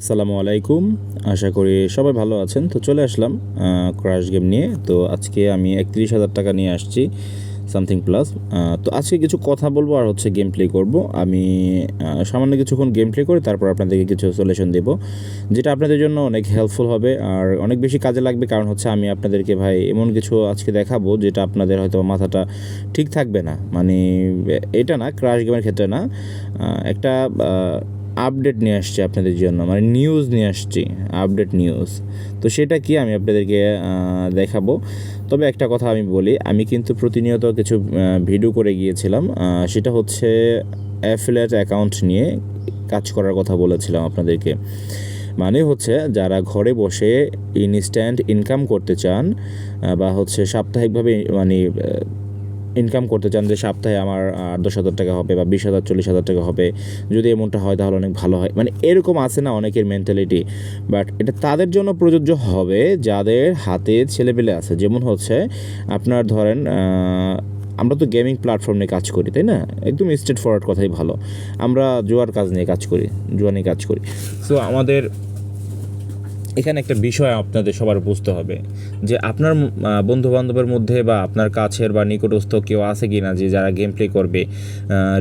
আসসালামু আলাইকুম। আশা করি সবাই ভালো আছেন। তো চলে আসলাম ক্রাশ গেম নিয়ে। তো আজকে আমি ৩১,০০০ টাকা নিয়ে আসছি সামথিং প্লাস। তো আজকে কিছু কথা বলবো আর হচ্ছে গেম প্লে করবো। আমি সামান্য কিছুক্ষণ গেম প্লে করে তারপর আপনাদেরকে কিছু সলিউশন দেবো, যেটা আপনাদের জন্য অনেক হেল্পফুল হবে আর অনেক বেশি কাজে লাগবে। কারণ হচ্ছে আমি আপনাদেরকে ভাই এমন কিছু আজকে দেখাবো যেটা আপনাদের হয়তো মাথাটা ঠিক থাকবে না। মানে এটা না, ক্রাশ গেমের ক্ষেত্রে না, একটা আপডেট নিয়ে আসছি আপনাদের জন্য, মানে নিউজ নিয়ে আসছি, আপডেট নিউজ। তো সেটা কি আমি আপনাদেরকে দেখাবো। তবে একটা কথা আমি বলি, আমি কিন্তু প্রতিনিয়ত কিছু ভিডিও করে গিয়েছিলাম, সেটা হচ্ছে অ্যাফিলিয়েট অ্যাকাউন্ট নিয়ে কাজ করার কথা বলেছিলাম আপনাদেরকে। মানে হচ্ছে যারা ঘরে বসে ইনস্ট্যান্ট ইনকাম করতে চান বা হচ্ছে সাপ্তাহিকভাবে মানে ইনকাম করতে চান, যে সপ্তাহে আমার ১০,০০০ টাকা হবে বা ২০,০০০ ৪০,০০০ টাকা হবে, যদি এমনটা হয় তাহলে অনেক ভালো হয়। মানে এরকম আছে না অনেকের মেন্টালিটি, বাট এটা তাদের জন্য প্রযোজ্য হবে যাদের হাতে ছেলেপেলে আছে। যেমন হচ্ছে আপনার ধরেন আমরা তো গেমিং প্ল্যাটফর্ম নিয়ে কাজ করি, তাই না? একদম স্ট্রেট ফরওয়ার্ড কথাই ভালো। আমরা জুয়ার কাজ নিয়ে কাজ করি, জুয়া নিয়ে কাজ করি। সো আমাদের এখানে একটা বিষয় আপনাদের সবার বুঝতে হবে যে আপনার বন্ধুবান্ধবের মধ্যে বা আপনার কাছের বা নিকটস্থ কেউ আছে কি না যে যারা গেম প্লে করবে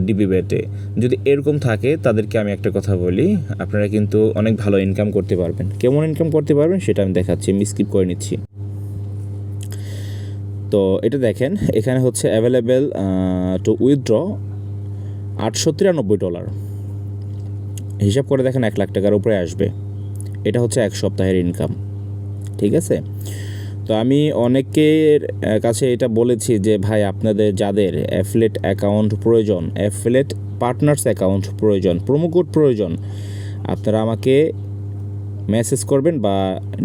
ডিবি বেটে। যদি এরকম থাকে তাদেরকে আমি একটা কথা বলি, আপনারা কিন্তু অনেক ভালো ইনকাম করতে পারবেন। কেমন ইনকাম করতে পারবেন সেটা আমি দেখাচ্ছি, আমি স্কিপ করে নিচ্ছি। তো এটা দেখেন, এখানে হচ্ছে অ্যাভেলেবেল টু উইথড্র $893। হিসাব করে দেখেন ১,০০,০০০ টাকার উপরে আসবে। এটা হচ্ছে এক সপ্তাহের ইনকাম, ঠিক আছে? তো আমি অনেকের কাছে এটা বলেছি যে ভাই আপনাদের যাদের অ্যাফিলিয়েট অ্যাকাউন্ট প্রয়োজন, অ্যাফিলিয়েট পার্টনার্স অ্যাকাউন্ট প্রয়োজন, প্রোমো কোড প্রয়োজন, আপনারা আমাকে মেসেজ করবেন বা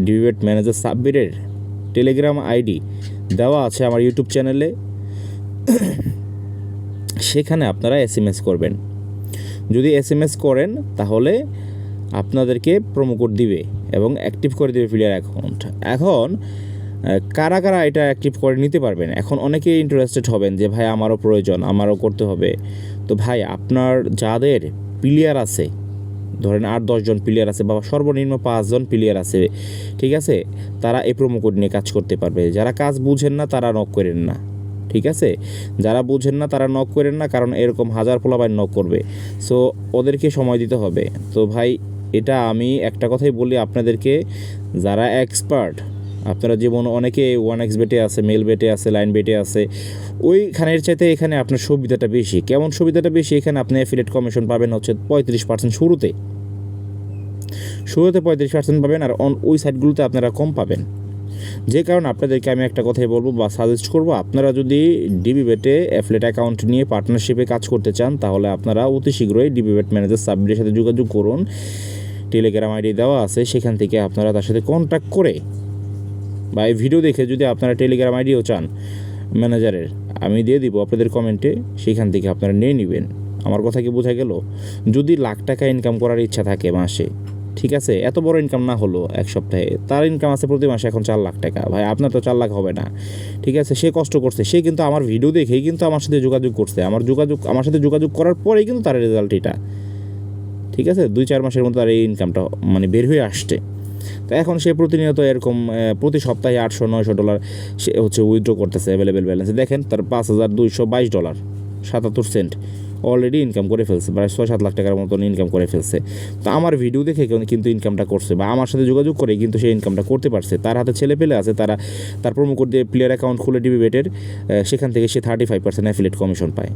ডিবেট ম্যানেজার সাব্বিরের টেলিগ্রাম আইডি দেওয়া আছে আমার ইউটিউব চ্যানেলে, সেখানে আপনারা এসএমএস করবেন। যদি এসএমএস করেন তাহলে আপনাদেরকে প্রোমো কোড দিবে এবং অ্যাক্টিভ করে দেবে প্লেয়ার অ্যাকাউন্ট। এখন কারা কারা এটা অ্যাক্টিভ করে নিতে পারবেন? এখন অনেকেই ইন্টারেস্টেড হবেন যে ভাই আমারও প্রয়োজন, আমারও করতে হবে। তো ভাই আপনার যাদের প্লেয়ার আছে, ধরেন ৮-১০ জন প্লেয়ার আছে বা সর্বনিম্ন ৫ জন প্লেয়ার আছে, ঠিক আছে, তারা এই প্রোমো কোড নিয়ে কাজ করতে পারবে। যারা কাজ বুঝেন না তারা নক করেন না, ঠিক আছে? যারা বুঝেন না তারা নক করেন না, কারণ এরকম হাজার পোলাপাইন নক করবে। সো ওদেরকে সময় দিতে হবে। তো ভাই এটা আমি একটা কথাই বলি আপনাদেরকে, যারা এক্সপার্ট, আপনারা যেমন অনেকে 1x বেটে আছে, মেল বেটে আছে, লাইন বেটে আছে, ওইখানের চাইতে এখানে আপনার সুবিধাটা বেশি। কেমন সুবিধাটা বেশি? এখানে আপনি অ্যাফিলিয়েট কমিশন পাবেন হচ্ছে ৩৫% শুরুতে ৩৫% পাবেন, আর ওই সাইটগুলোতে আপনারা কম পাবেন। যে কারণে আপনাদেরকে আমি একটা কথাই বলবো বা সাজেস্ট করবো, আপনারা যদি ডিবি বেটে অ্যাফিলিয়েট অ্যাকাউন্ট নিয়ে পার্টনারশিপে কাজ করতে চান তাহলে আপনারা অতি শীঘ্রই ডিবি বেট ম্যানেজার সাব্বিরের সাথে যোগাযোগ করুন। টেলিগ্রাম আইডি দেওয়া আছে, সেখান থেকে আপনারা তার সাথে কন্ট্যাক্ট করে বা এই ভিডিও দেখে যদি আপনারা টেলিগ্রাম আইডিও চান ম্যানেজারের, আমি দিয়ে দিব আপনাদের কমেন্টে, সেখান থেকে আপনারা নিয়ে নেবেন। আমার কথা কি বোঝা গেল? যদি লাখ টাকা ইনকাম করার ইচ্ছা থাকে মাসে, ঠিক আছে, এত বড় ইনকাম না হলো এক সপ্তাহে, তার ইনকাম আছে প্রতি মাসে এখন ৪ লাখ টাকা। ভাই আপনার তো ৪ লাখ হবে না, ঠিক আছে? সে কষ্ট করছে, সে কিন্তু আমার ভিডিও দেখেই কিন্তু আমার সাথে যোগাযোগ করছে, আমার সাথে যোগাযোগ করার পরেই কিন্তু তার রেজাল্ট এটা, ঠিক আছে? ২-৪ মাসের মধ্যে তার এই ইনকামটা মানে বের হয়ে আসছে। তো এখন সে প্রতিনিয়ত এরকম প্রতি সপ্তাহে $৮০০-৯০০ সে হচ্ছে উইথড্র করতেছে অ্যাভেলেবেল ব্যালেন্সে। দেখেন তার $৫,২২২ ৭৭ সেন্ট অলরেডি ইনকাম করে ফেলছে, প্রায় ৬-৭ লাখ টাকার মতন ইনকাম করে ফেলছে। তো আমার ভিডিও দেখে কিন্তু ইনকামটা করছে, বা আমার সাথে যোগাযোগ করে কিন্তু সে ইনকামটা করতে পারছে। তার হাতে ছেলে পেলে আছে, তারা তার প্রোমো কোড দিয়ে প্লেয়ার অ্যাকাউন্ট খুলে ডিবি বেটের, সেখান থেকে সে 35% অ্যাফিলিয়েট কমিশন পায়।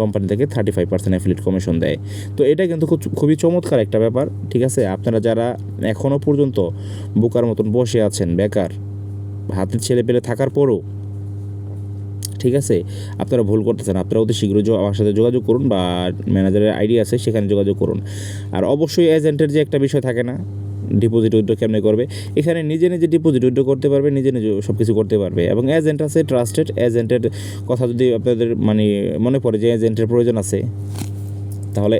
কোম্পানি থেকে 35% অ্যাফিলিয়েট কমিশন দেয়। তো এটা কিন্তু খুবই চমৎকার একটা ব্যাপার, ঠিক আছে? আপনারা যারা এখনও পর্যন্ত বোকার মতন বসে আছেন বেকার, হাতের ছেলে পেলে থাকার পরও, ঠিক আছে, আপনারা ভুল করতেছেন। আপনারা অতি শীঘ্রই আমার সাথে যোগাযোগ করুন বা ম্যানেজারের আইডি আছে সেখানে যোগাযোগ করুন। আর অবশ্যই এজেন্টের যে একটা বিষয় থাকে না, ডিপোজিট উইথড্র কেমনে করবে, এখানে নিজে নিজে ডিপোজিট উইথড্র করতে পারবে, নিজে নিজে সব কিছু করতে পারবে। এবং এজেন্ট আছে ট্রাস্টেড এজেন্টের কথা যদি আপনাদের মানে মনে পড়ে যে এজেন্টের প্রয়োজন আছে, তাহলে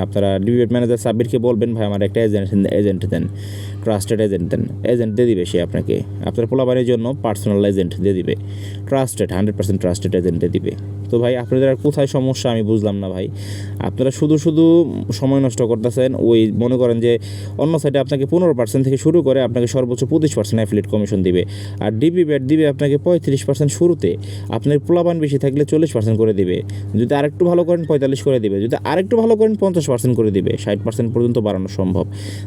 আপনারা ডিবেট ম্যানেজার সাব্বিরকে বলবেন ভাই আমার একটা এজেন্ট দেন, ট্রাস্টেড এজেন্ট দেন। এজেন্ট দিয়ে দিবে সে আপনাকে, আপনার পোলাপানের জন্য পার্সোনাল এজেন্ট দিয়ে দিবে, ট্রাস্টেড 100% ট্রাস্টেড এজেন্ট দিয়ে দিবে। তো তো ভাই আপনাদের আর কোথায় সমস্যা আমি বুঝলাম না ভাই। আপনারা শুধু সময় নষ্ট করতেছেন। ওই মনে করেন যে অন্য সাইডে আপনাকে 15% থেকে শুরু করে আপনাকে সর্বোচ্চ 25% অ্যাফিলিয়েট কমিশন দিবে, আর ডিবি ব্যাট দিবে আপনাকে 35% শুরুতে। আপনার পোলাপান বেশি থাকলে 40% করে দিবে, যদি আরেকটু ভালো করেন 45 করে দিবে, যদি আরেকটু ভালো করেন 50% করে দিবে, 60% পর্যন্ত বাড়ানো সম্ভব।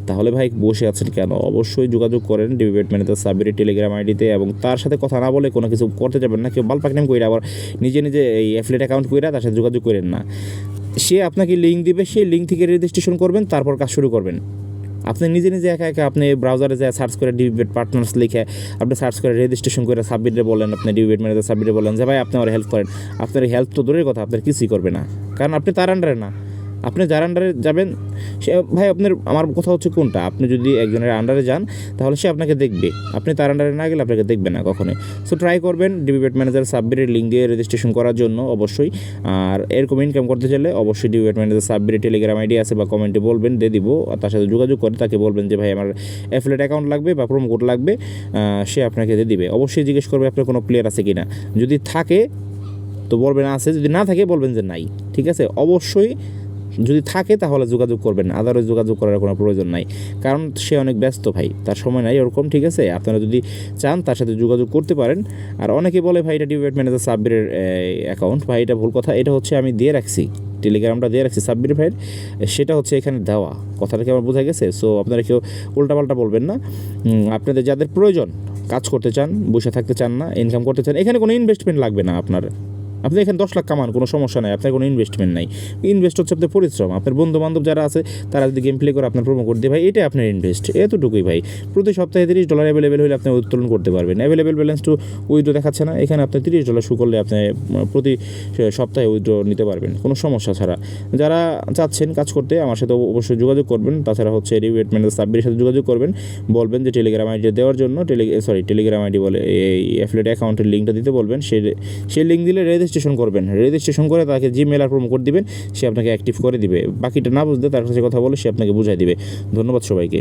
তাহলে ভাই বসে আছেন কেন? অবশ্যই যোগাযোগ করেন ডিবি ব্যাট ম্যানেজার সাব্বিরের টেলিগ্রাম আইডিতে, এবং তার সাথে কথা না বলে কোনো কিছু করতে যাবেন না। কেউ বালপাক নেম কইরা আবার নিজে এই অ্যাফিলিয়েট অ্যাকাউন্ট কইরা তার সাথে যোগাযোগ করেন না। সে আপনাকে লিঙ্ক দিবে, সেই লিঙ্ক থেকে রেজিস্ট্রেশন করবেন, তারপর কাজ শুরু করবেন। আপনি নিজে একা আপনি ব্রাউজারে যায় সার্চ করে ডিবিবেট পার্টনার্স লিখে আপনি সার্চ করে রেজিস্ট্রেশন করে সাবমিটে বলেন, আপনি ডিবিবেট ম্যানেজার সাবমিটে বলেন যে ভাই আপনি আমার হেল্প করেন। আপনার হেল্প তো দূরের কথা, আপনার কিছুই করবে না, কারণ আপনি তার আন্ডারে না। আপনি যার আন্ডারে যাবেন সে ভাই আমার কথা হচ্ছে কোনটা, আপনি যদি একজনের আন্ডারে যান তাহলে সে আপনাকে দেখবে, আপনি তার আন্ডারে না গেলে আপনাকে দেখবে না কখনোই। সো ট্রাই করবেন ডিবিবেট ম্যানেজার সাবমিটের লিঙ্ক দিয়ে রেজিস্ট্রেশন করার জন্য অবশ্যই। আর এরকম ইনকাম করতে চাইলে অবশ্যই ডিবিবেট ম্যানেজার সাবমিটের টেলিগ্রাম আইডি আছে বা কমেন্টে বলবেন, দিয়ে দিব। আর তার সাথে যোগাযোগ করে তাকে বলবেন যে ভাই আমার অ্যাফিলিয়েট অ্যাকাউন্ট লাগবে বা প্রোমো কোড লাগবে, সে আপনাকে দিয়ে দিবে। অবশ্যই জিজ্ঞেস করবে আপনার কোনো প্লেয়ার আছে কি না, যদি থাকে তো বলবেন আছে, যদি না থাকে বলবেন যে নাই। ঠিক আছে, অবশ্যই যদি থাকে তাহলে যোগাযোগ করবেন, আদারওয়াইজ যোগাযোগ করার কোনো প্রয়োজন নাই, কারণ সে অনেক ব্যস্ত ভাই, তার সময় নাই ওরকম। ঠিক আছে, আপনারা যদি চান তার সাথে যোগাযোগ করতে পারেন। আর অনেকে বলে ভাই এটা ডিবিবেট ম্যানেজার সাব্বিরের অ্যাকাউন্ট, ভাই এটা ভুল কথা। এটা হচ্ছে আমি দিয়ে রাখছি, টেলিগ্রামটা দিয়ে রাখছি সাব্বির ভাইয়ের, সেটা হচ্ছে এখানে দেওয়া। কথাটা কি আমার বোঝা গেছে? সো আপনারা কেউ উল্টাপাল্টা বলবেন না। আপনাদের যাদের প্রয়োজন, কাজ করতে চান, বসে থাকতে চান না, ইনকাম করতে চান, এখানে কোনো ইনভেস্টমেন্ট লাগবে না আপনার। আপনি এখানে 10 লাখ কামান, কোনো সমস্যা নাই, আপনার কোনো ইনভেস্টমেন্ট নাই। ইনভেস্ট হচ্ছে আপনার পরিশ্রম। আপনার বন্ধু বান্ধব যারা আছে তারা যদি গেম প্লে করে আপনার প্রোমো কোড দিয়ে, ভাই এটাই আপনার ইনভেস্ট, এতটুকুই ভাই। প্রতি সপ্তাহে $30 অ্যাভেলেবেল হলে আপনি উত্তোলন করতে পারবেন। অ্যাভেলেবেল ব্যালেন্স টু উইথড্র দেখাচ্ছে না, এখানে আপনি $30 শু করলে আপনি প্রতি সপ্তাহে উইথড্র নিতে পারবেন কোনো সমস্যা ছাড়া। যারা চাচ্ছেন কাজ করতে আমার সাথে অবশ্যই যোগাযোগ করবেন। তাছাড়া হচ্ছে ডিবিবেট ম্যানেজার সাব্বিরের সাথে যোগাযোগ করবেন, বলবেন যে টেলিগ্রাম আইডি দেওয়ার জন্য, টেলিগ্রাম আইডি বলে এই অ্যাফিলিয়েট অ্যাকাউন্টের লিঙ্কটা দিতে বলবেন। সেই লিঙ্ক দিলে রেজিস্ট্রেশন করবেন, রেজিস্ট্রেশন করে তাকে জিমেল আর প্রোমো কোড দিবেন, সে আপনাকে অ্যাক্টিভ করে দিবে। বাকিটা না বুঝতে তার কাছে কথা বলে সে আপনাকে বুঝাই দিবে। ধন্যবাদ সবাইকে।